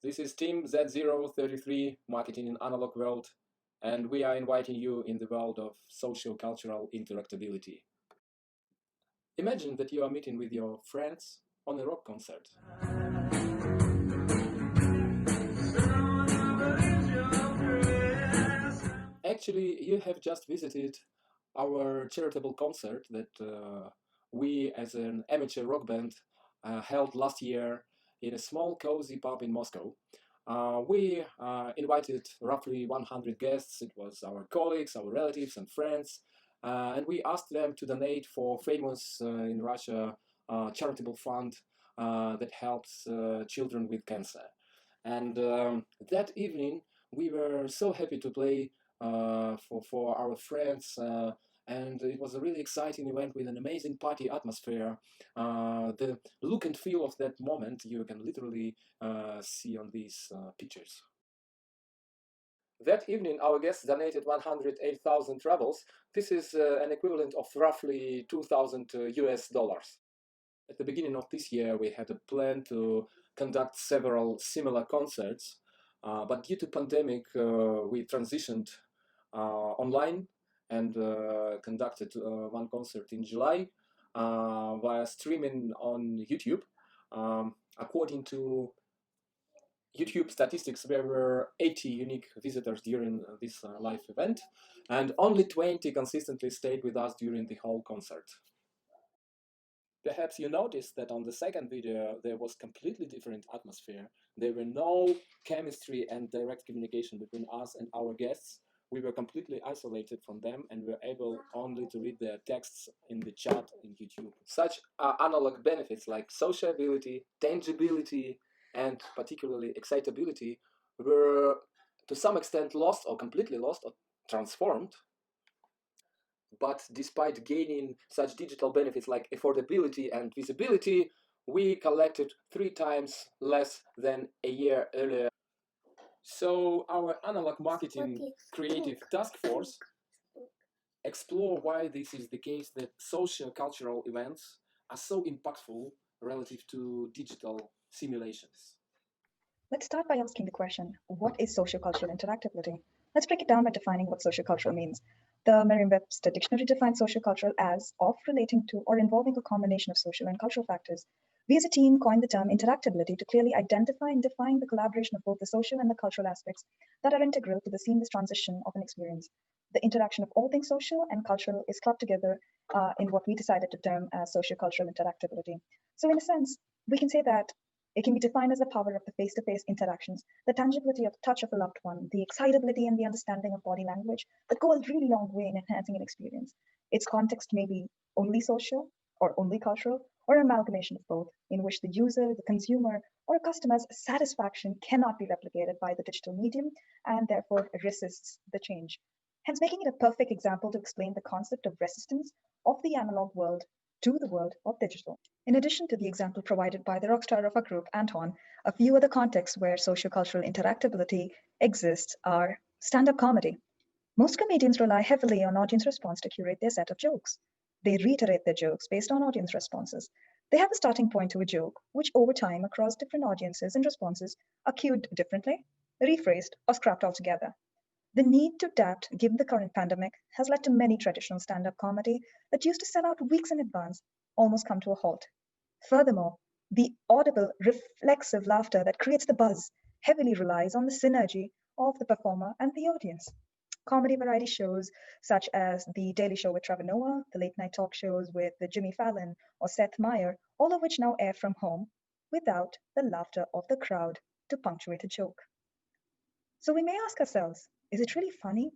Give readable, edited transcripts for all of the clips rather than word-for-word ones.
This is Team Z033, Marketing in Analog World, and we are inviting you in the world of socio-cultural interactability. Imagine that you are meeting with your friends on a rock concert. Actually, you have just visited our charitable concert that we, as an amateur rock band, held last year in a small, cozy pub in Moscow. We invited roughly 100 guests. It was our colleagues, our relatives, and friends. And we asked them to donate for famous in Russia charitable fund that helps children with cancer. And that evening, we were so happy to play for our friends. And it was a really exciting event with an amazing party atmosphere. The look and feel of that moment you can literally see on these pictures. That evening, our guests donated 108,000 rubles. This is an equivalent of roughly 2,000 US dollars. At the beginning of this year, we had a plan to conduct several similar concerts, but due to pandemic, we transitioned online and conducted one concert in July via streaming on YouTube. According to YouTube statistics, there were 80 unique visitors during this live event, and only 20 consistently stayed with us during the whole concert. Perhaps you noticed that on the second video there was completely different atmosphere. There were no chemistry and direct communication between us and our guests. We were completely isolated from them and were able only to read their texts in the chat in YouTube. Such analog benefits like sociability, tangibility, and particularly excitability were to some extent lost or completely lost or transformed. But despite gaining such digital benefits like affordability and visibility, we collected 3 times less than a year earlier. So our analog marketing creative task force explore why this is the case, that socio-cultural events are so impactful relative to digital simulations. Let's start by asking the question, what is socio-cultural interactability? Let's break it down by defining what socio-cultural means. The Merriam-Webster dictionary defines socio-cultural as of relating to or involving a combination of social and cultural factors. We as a team coined the term interactability to clearly identify and define the collaboration of both the social and the cultural aspects that are integral to the seamless transition of an experience. The interaction of all things social and cultural is clubbed together in what we decided to term as socio-cultural interactability. So in a sense, we can say that it can be defined as the power of the face-to-face interactions, the tangibility of the touch of a loved one, the excitability and the understanding of body language that go a really long way in enhancing an experience. Its context may be only social or only cultural, or an amalgamation of both, in which the user, the consumer, or a customer's satisfaction cannot be replicated by the digital medium and therefore resists the change. Hence, making it a perfect example to explain the concept of resistance of the analog world to the world of digital. In addition to the example provided by the rockstar of our group, Anton, a few other contexts where socio-cultural interactability exists are stand-up comedy. Most comedians rely heavily on audience response to curate their set of jokes. They reiterate their jokes based on audience responses. They have a starting point to a joke, which over time across different audiences and responses are cued differently, rephrased, or scrapped altogether. The need to adapt, given the current pandemic, has led to many traditional stand-up comedy that used to sell out weeks in advance almost come to a halt. Furthermore, the audible, reflexive laughter that creates the buzz heavily relies on the synergy of the performer and the audience. Comedy variety shows such as The Daily Show with Trevor Noah, the late night talk shows with Jimmy Fallon or Seth Meyers, all of which now air from home without the laughter of the crowd to punctuate a joke. So we may ask ourselves, is it really funny?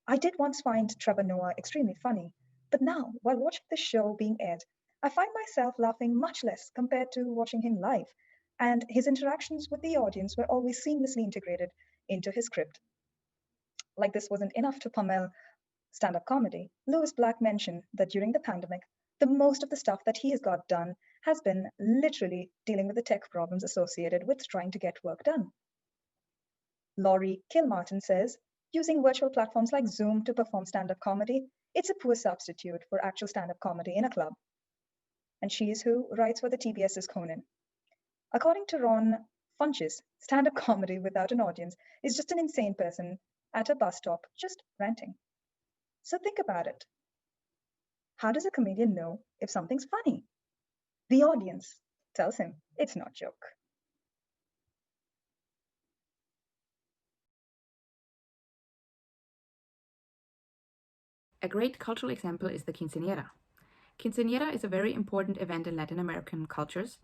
I did once find Trevor Noah extremely funny, but now, while watching the show being aired, I find myself laughing much less compared to watching him live, and his interactions with the audience were always seamlessly integrated into his script. Like this wasn't enough to pummel stand-up comedy, Lewis Black mentioned that during the pandemic, the most of the stuff that he has got done has been literally dealing with the tech problems associated with trying to get work done. Laurie Kilmartin says, using virtual platforms like Zoom to perform stand-up comedy, it's a poor substitute for actual stand-up comedy in a club. And she is who writes for the TBS's Conan. According to Ron Funches, stand-up comedy without an audience, is just an insane person at a bus stop just ranting. So think about it. How does a comedian know if something's funny? The audience tells him it's not a joke. A great cultural example is the quinceañera. Quinceañera is a very important event in Latin American cultures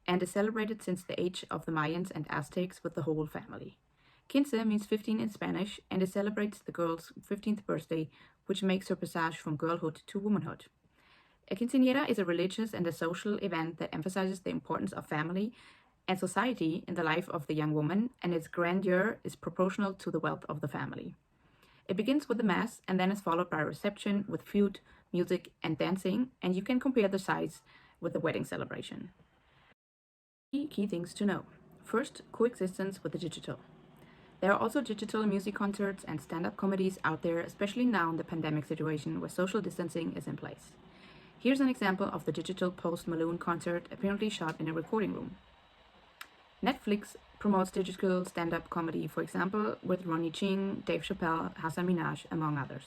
and is celebrated since the age of the Mayans and Aztecs with the whole family. Quince means 15 in Spanish, and it celebrates the girl's 15th birthday, which makes her passage from girlhood to womanhood. A quinceañera is a religious and a social event that emphasizes the importance of family and society in the life of the young woman, and its grandeur is proportional to the wealth of the family. It begins with the mass and then is followed by a reception with food, music, and dancing, and you can compare the size with the wedding celebration. Key things to know. First, coexistence with the digital. There are also digital music concerts and stand-up comedies out there, especially now in the pandemic situation where social distancing is in place. Here's an example of the digital Post Malone concert, apparently shot in a recording room. Netflix promotes digital stand-up comedy, for example, with Ronnie Ching, Dave Chappelle, Hassan Minaj, among others.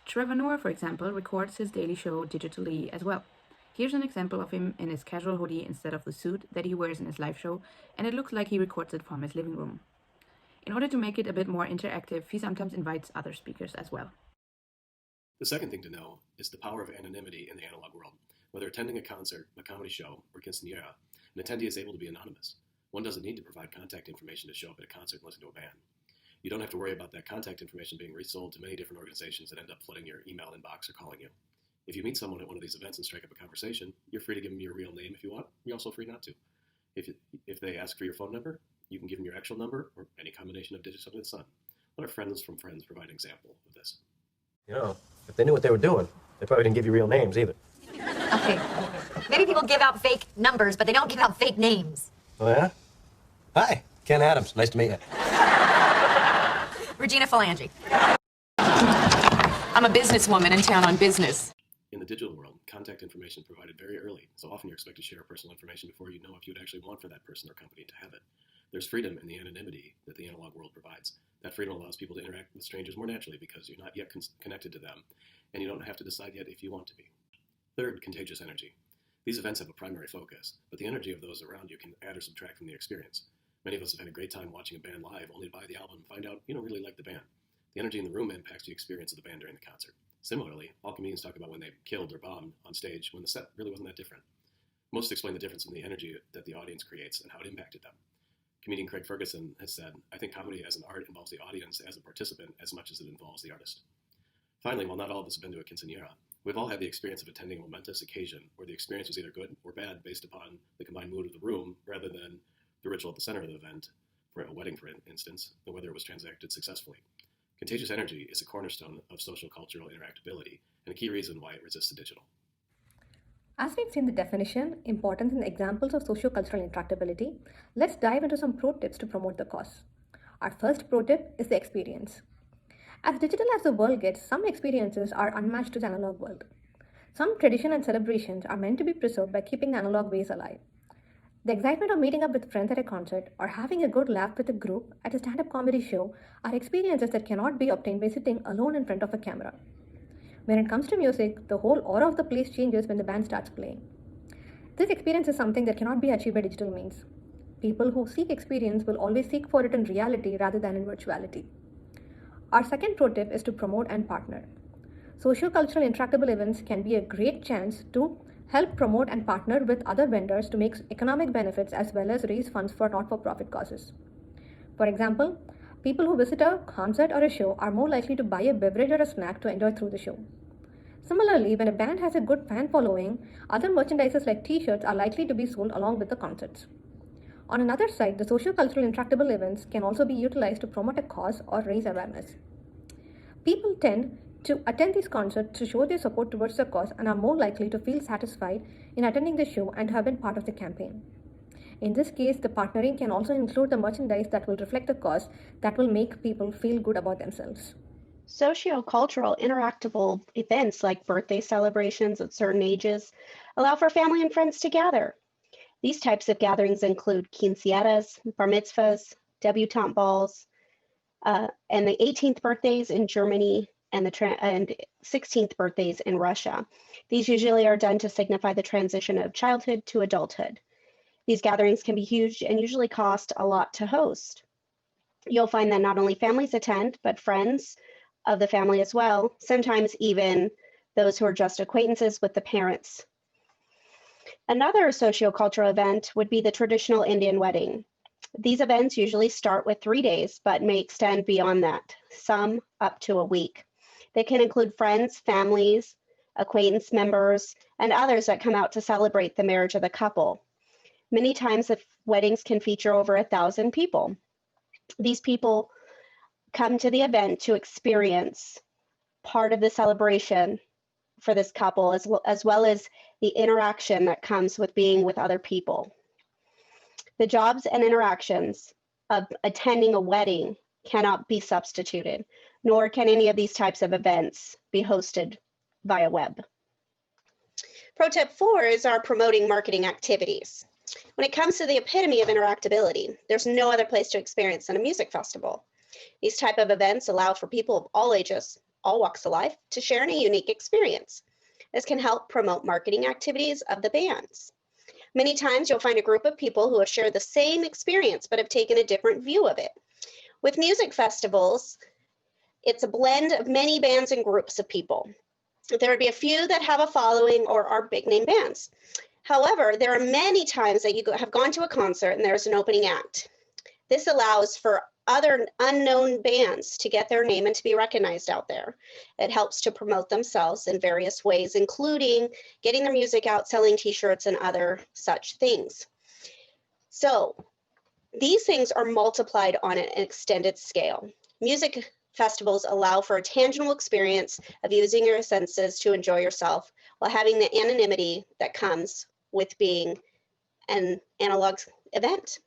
Trevor Noah, for example, records his daily show digitally as well. Here's an example of him in his casual hoodie instead of the suit that he wears in his live show, and it looks like he records it from his living room. In order to make it a bit more interactive, he sometimes invites other speakers as well. The second thing to know is the power of anonymity in the analog world. Whether attending a concert, a comedy show, or quinceañera, an attendee is able to be anonymous. One doesn't need to provide contact information to show up at a concert and listen to a band. You don't have to worry about that contact information being resold to many different organizations that end up flooding your email inbox or calling you. If you meet someone at one of these events and strike up a conversation, you're free to give them your real name if you want. You're also free not to. If they ask for your phone number, you can give them your actual number or any combination of digits under the sun. Let our friends from friends provide an example of this. You know, if they knew what they were doing, they probably didn't give you real names either. Okay. Maybe people give out fake numbers, but they don't give out fake names. Oh, yeah? Hi, Ken Adams. Nice to meet you. Regina Phalange. I'm a businesswoman in town on business. In the digital world, contact information provided very early, so often you're expected to share personal information before you know if you'd actually want for that person or company to have it. There's freedom in the anonymity that the analog world provides. That freedom allows people to interact with strangers more naturally because you're not yet connected to them, and you don't have to decide yet if you want to be. Third, contagious energy. These events have a primary focus, but the energy of those around you can add or subtract from the experience. Many of us have had a great time watching a band live, only to buy the album and find out you don't really like the band. The energy in the room impacts the experience of the band during the concert. Similarly, all comedians talk about when they killed or bombed on stage when the set really wasn't that different. Most explain the difference in the energy that the audience creates and how it impacted them. Comedian Craig Ferguson has said, "I think comedy as an art involves the audience as a participant as much as it involves the artist." Finally, while not all of us have been to a quinceañera, we've all had the experience of attending a momentous occasion where the experience was either good or bad based upon the combined mood of the room rather than the ritual at the center of the event, for a wedding for instance, or whether it was transacted successfully. Contagious energy is a cornerstone of socio-cultural interactability and a key reason why it resists the digital. As we've seen the definition, importance, and examples of socio-cultural interactability, let's dive into some pro tips to promote the cause. Our first pro tip is the experience. As digital as the world gets, some experiences are unmatched to the analog world. Some tradition and celebrations are meant to be preserved by keeping the analog ways alive. The excitement of meeting up with friends at a concert or having a good laugh with a group at a stand-up comedy show are experiences that cannot be obtained by sitting alone in front of a camera. When it comes to music, the whole aura of the place changes when the band starts playing. This experience is something that cannot be achieved by digital means. People who seek experience will always seek for it in reality rather than in virtuality. Our second pro tip is to promote and partner. Socio-cultural interactable events can be a great chance to help promote and partner with other vendors to make economic benefits as well as raise funds for not-for-profit causes. For example, people who visit a concert or a show are more likely to buy a beverage or a snack to enjoy through the show. Similarly, when a band has a good fan following, other merchandises like t-shirts are likely to be sold along with the concerts. On another side, the socio-cultural interactable events can also be utilized to promote a cause or raise awareness. People tend to attend these concerts to show their support towards the cause and are more likely to feel satisfied in attending the show and have been part of the campaign. In this case, the partnering can also include the merchandise that will reflect the cause that will make people feel good about themselves. Socio-cultural interactable events like birthday celebrations at certain ages allow for family and friends to gather. These types of gatherings include quinceañeras, bar mitzvahs, debutante balls, and the 18th birthdays in Germany and the 16th birthdays in Russia. These usually are done to signify the transition of childhood to adulthood. These gatherings can be huge and usually cost a lot to host. You'll find that not only families attend, but friends of the family as well, sometimes even those who are just acquaintances with the parents. Another sociocultural event would be the traditional Indian wedding. These events usually start with 3 days, but may extend beyond that, some up to a week. They can include friends, families, acquaintance members, and others that come out to celebrate the marriage of the couple. Many times the weddings can feature over 1,000 people. These people come to the event to experience part of the celebration for this couple, as well as the interaction that comes with being with other people. The jobs and interactions of attending a wedding cannot be substituted, nor can any of these types of events be hosted via web. Pro tip 4 is our promoting marketing activities. When it comes to the epitome of interactability, there's no other place to experience than a music festival. These type of events allow for people of all ages, all walks of life, to share in a unique experience. This can help promote marketing activities of the bands. Many times you'll find a group of people who have shared the same experience but have taken a different view of it. With music festivals, it's a blend of many bands and groups of people. There would be a few that have a following or are big name bands. However, there are many times that you have gone to a concert and there's an opening act. This allows for other unknown bands to get their name and to be recognized out there. It helps to promote themselves in various ways, including getting their music out, selling t-shirts, and other such things. So these things are multiplied on an extended scale. Music festivals allow for a tangible experience of using your senses to enjoy yourself while having the anonymity that comes with being an analog event.